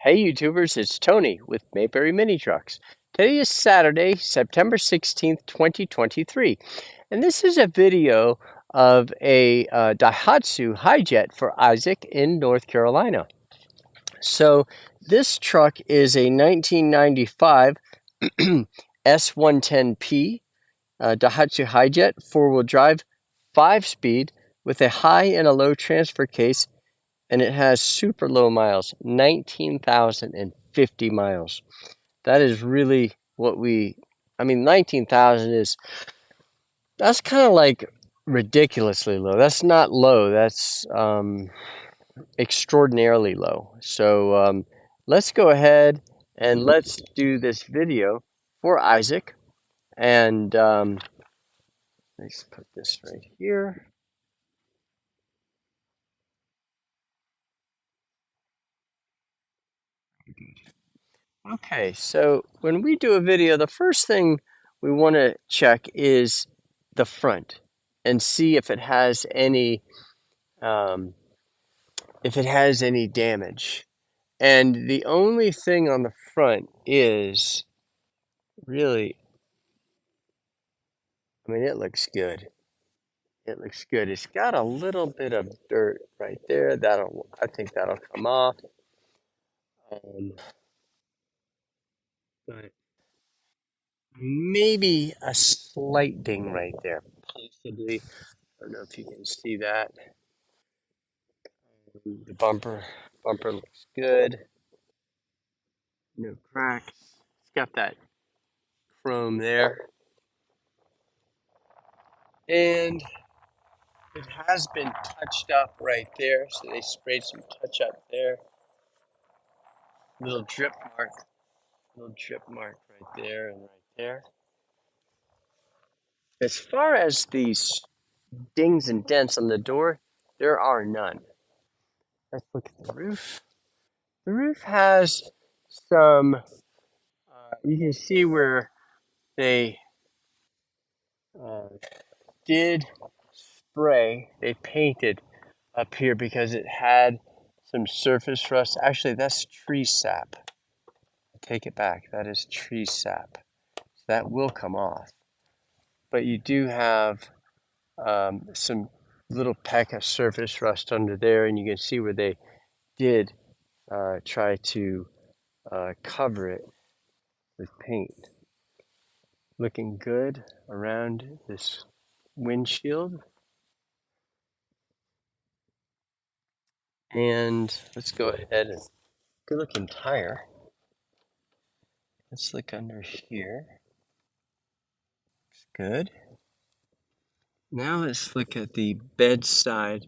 Hey YouTubers, it's Tony with Mayberry Mini Trucks. Today is Saturday, September 16th, 2023, and this is a video of a Daihatsu Hijet for Isaac in North Carolina. So this truck is a 1995 S110P Daihatsu Hijet four-wheel drive, 5-speed with a high and a low transfer case, and it has super low miles, 19,050 miles. That is really what I mean, 19,000 that's kind of like ridiculously low. That's not low, that's extraordinarily low. So let's go ahead and let's do this video for Isaac. And let's put this right here. Okay, so when we do a video, the first thing we want to check is the front and see um, if it has any damage. And the only thing on the front is really, I mean, it looks good. It looks good. It's got a little bit of dirt right there. I think that'll come off. Um, but maybe a slight ding right there, possibly. I don't know if you can see that. The bumper looks good. No cracks. It's got that chrome there. And it has been touched up right there. So they sprayed some touch up there. Little drip mark. Little drip mark right there and right there. As far as these dings and dents on the door, there are none. Let's look at the roof. The roof has some, you can see where they uh, did spray, they painted up here because it had some surface rust. Actually, that's tree sap. I take it back. That is tree sap. So that will come off. But you do have some little peck of surface rust under there, and you can see where they did try to cover it with paint. Looking good around this windshield. And let's go ahead and good looking tire. Let's look under here. Good. Now let's look at the bedside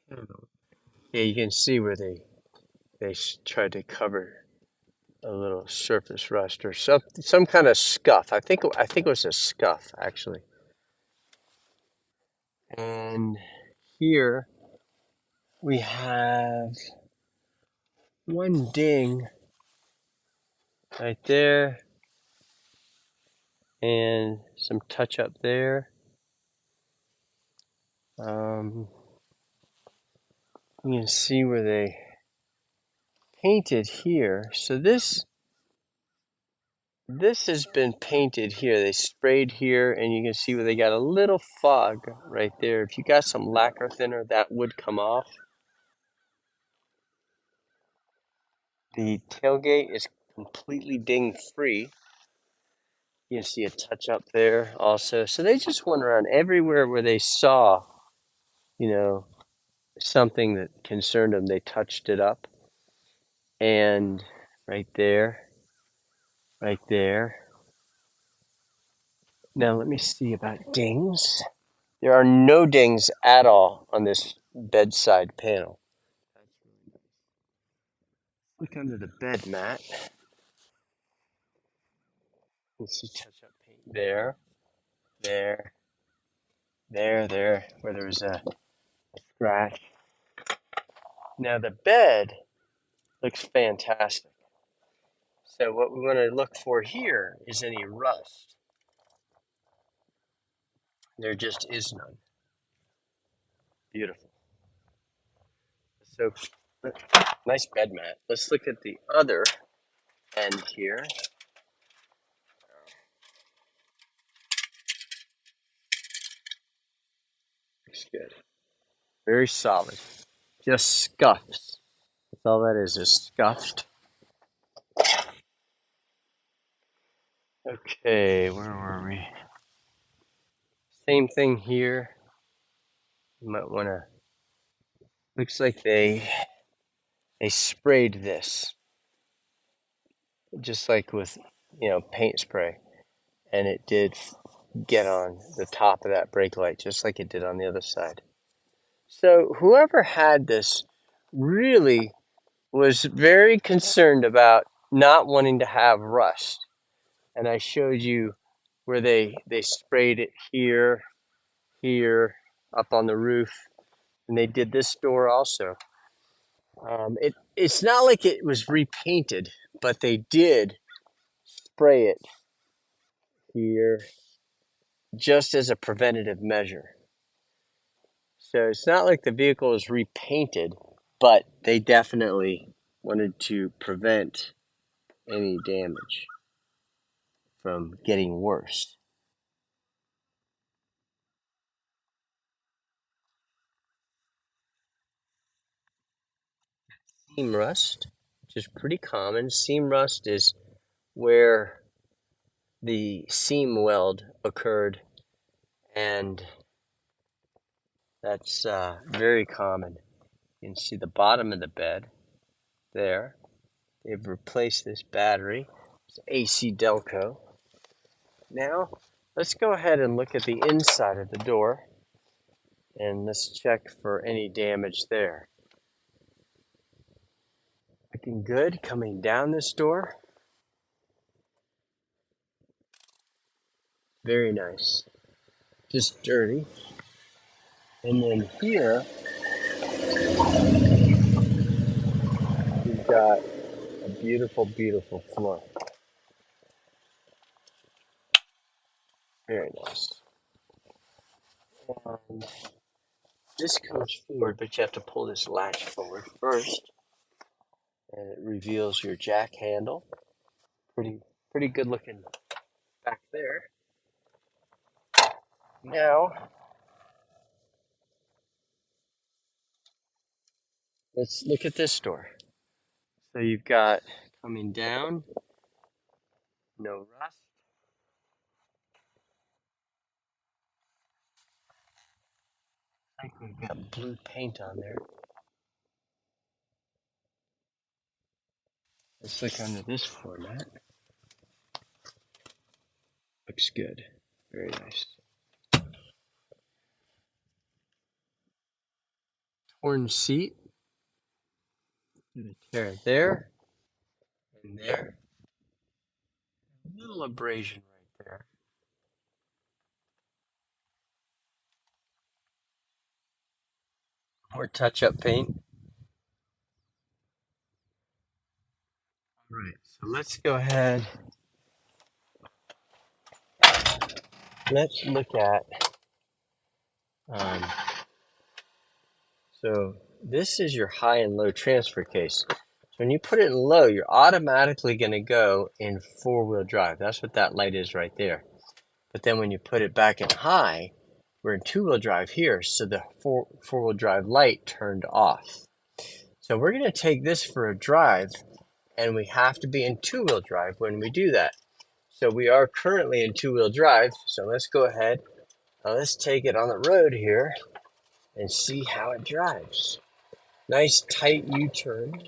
panel. Yeah, you can see where they tried to cover a little surface rust or some kind of scuff. I think it was a scuff actually. And here we have one ding right there and some touch up there. Um, you can see where they painted here. So this has been painted here. They sprayed here, and you can see where they got a little fog right there. If you got some lacquer thinner, that would come off. The tailgate is completely ding free. You can see a touch up there also. So they just went around everywhere where they saw, you know, something that concerned them. They touched it up. And right there, right there. Now let me see about dings. There are no dings at all on this bedside panel. Look under the bed mat. You see touch-up paint there, there, there, where there's a scratch. Now the bed looks fantastic. So what we want to look for here is any rust. There just is none. Beautiful. So Nice bed mat. Let's look at the other end here. Looks good. Very solid. Just scuffs. That's all that is scuffed. Okay, where were we? Same thing here. You might want to. Looks like they sprayed this, just like with paint spray, and it did get on the top of that brake light, just like it did on the other side. So whoever had this really was very concerned about not wanting to have rust, and I showed you where they sprayed it here, up on the roof, and they did this door also. It's not like it was repainted, but they did spray it here just as a preventative measure. So it's not like the vehicle is repainted, but they definitely wanted to prevent any damage from getting worse. Seam rust, which is pretty common. Seam rust is where the seam weld occurred, and that's very common. You can see the bottom of the bed there. They've replaced this battery. It's AC Delco. Now, let's go ahead and look at the inside of the door, and let's check for any damage there. Looking good coming down this door. Very nice. Just dirty. And then here, we've got a beautiful, beautiful floor. Very nice. This comes forward, but you have to pull this latch forward first, and it reveals your jack handle. Pretty good looking back there. Now, let's look at this door. So you've got coming down, no rust. I think we've got blue paint on there. Let's look under this floor mat. Looks good. Very nice. Torn seat. Tear there and there. A little abrasion right there. More touch-up paint. All right, so let's go ahead. Let's look at. So this is your high and low transfer case. So when you put it in low, you're automatically going to go in four-wheel drive. That's what that light is right there. But then when you put it back in high, we're in two-wheel drive here, so the four-wheel drive light turned off. So we're going to take this for a drive, and we have to be in two-wheel drive when we do that. So we are currently in two-wheel drive, so let's go ahead. Now let's take it on the road here and see how it drives. Nice tight U-turn.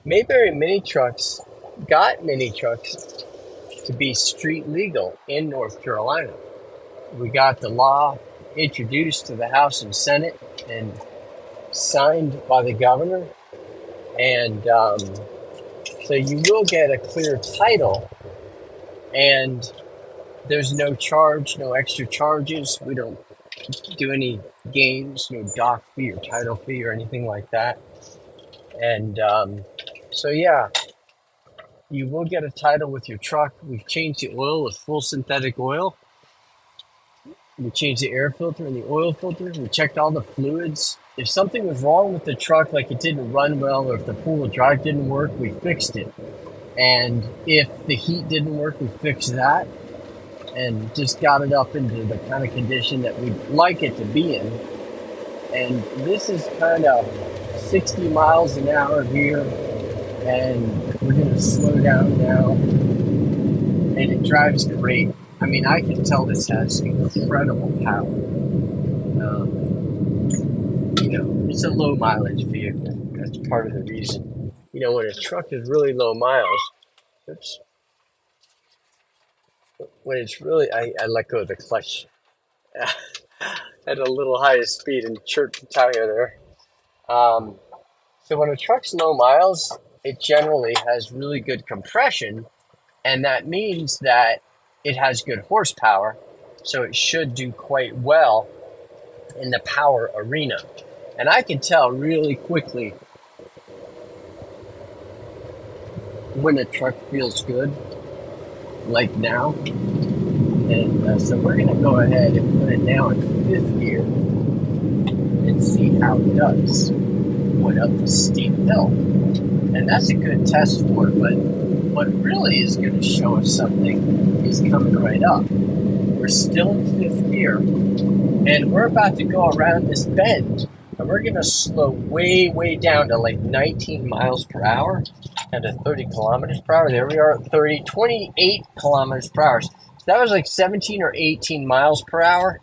Mayberry mini trucks got mini trucks to be street legal in North Carolina. We got the law introduced to the House and Senate and signed by the governor. And so you will get a clear title, and there's no charge, no extra charges. We don't do any games, no dock fee or title fee or anything like that. And so, yeah, you will get a title with your truck. We've changed the oil with full synthetic oil. We changed the air filter and the oil filter. We checked all the fluids. If something was wrong with the truck, like it didn't run well, or if the four-wheel drive didn't work, we fixed it. And if the heat didn't work, we fixed that and just got it up into the kind of condition that we'd like it to be in. And this is kind of 60 miles an hour here, and we're going to slow down now. And it drives great. I mean, I can tell this has incredible power. It's a low mileage vehicle. That's part of the reason. When a truck is really low miles, oops, when it's really, I let go of the clutch at a little higher speed and chirped the tire there. So when a truck's low miles, it generally has really good compression, and that means that it has good horsepower, so it should do quite well in the power arena. And I can tell really quickly when a truck feels good, like now. And so we're going to go ahead and put it now in fifth gear and see how it does going up the steep hill. And that's a good test for it, but what really is going to show us something is coming right up. We're still in fifth gear, and we're about to go around this bend, and we're going to slow way, way down to like 19 miles per hour and to 30 kilometers per hour. There we are at 28 kilometers per hour. So that was like 17 or 18 miles per hour.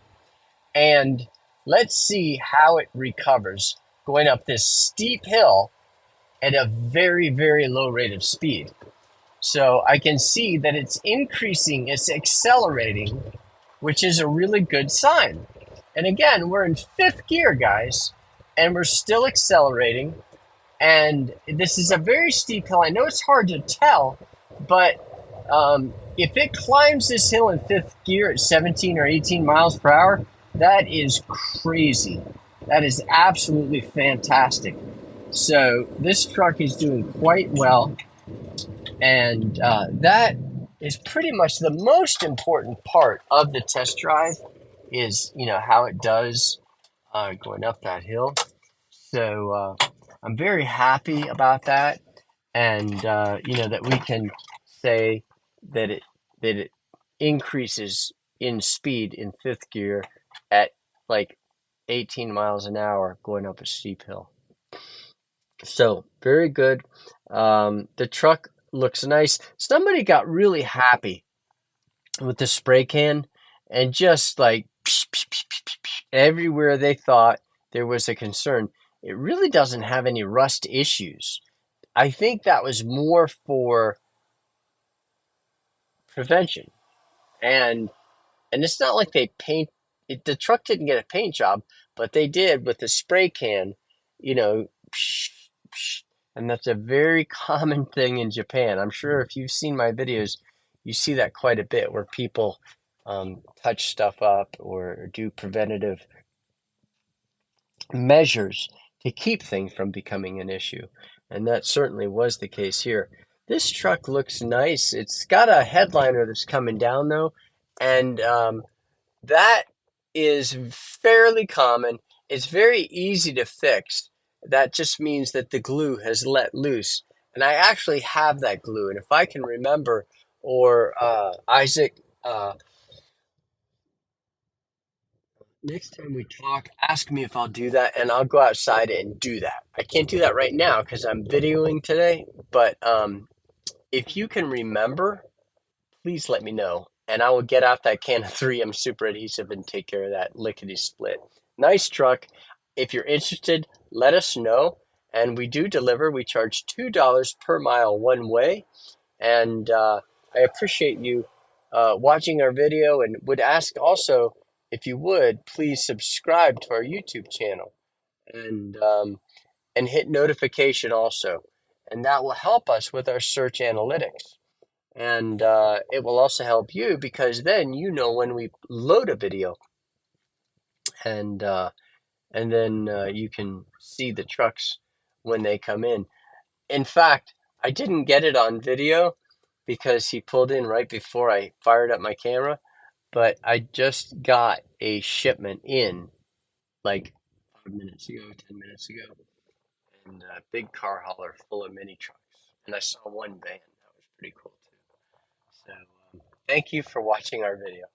And let's see how it recovers going up this steep hill at a very, very low rate of speed. So I can see that it's increasing, it's accelerating, which is a really good sign. And again, we're in fifth gear, guys, and we're still accelerating. And this is a very steep hill. I know it's hard to tell, but if it climbs this hill in fifth gear at 17 or 18 miles per hour, that is crazy. That is absolutely fantastic. So this truck is doing quite well, and that is pretty much the most important part of the test drive is, how it does going up that hill. So I'm very happy about that, and that we can say that it increases in speed in fifth gear at like 18 miles an hour going up a steep hill. So very good. The truck looks nice. Somebody got really happy with the spray can and just like everywhere they thought there was a concern. It really doesn't have any rust issues. I think that was more for prevention. And it's not like they paint it, the truck didn't get a paint job, but they did with the spray can, you know, and that's a very common thing in Japan. I'm sure if you've seen my videos, you see that quite a bit where people touch stuff up or do preventative measures to keep things from becoming an issue. And that certainly was the case here. This truck looks nice. It's got a headliner that's coming down though, and that is fairly common. It's very easy to fix. That just means that the glue has let loose. And I actually have that glue. And if I can remember, or Isaac, next time we talk, ask me if I'll do that, and I'll go outside and do that. I can't do that right now because I'm videoing today. But if you can remember, please let me know, and I will get out that can of 3M super adhesive and take care of that lickety split. Nice truck. If you're interested, let us know. And we do deliver. We charge $2 per mile one way. And I appreciate you watching our video, and would ask also, if you would, please subscribe to our YouTube channel and hit notification also. And that will help us with our search analytics. And it will also help you because then you know when we load a video, and then you can see the trucks when they come in. In fact, I didn't get it on video because he pulled in right before I fired up my camera, but I just got a shipment in like 5 minutes ago, 10 minutes ago, and a big car hauler full of mini trucks. And I saw one van. That was pretty cool too. So thank you for watching our video.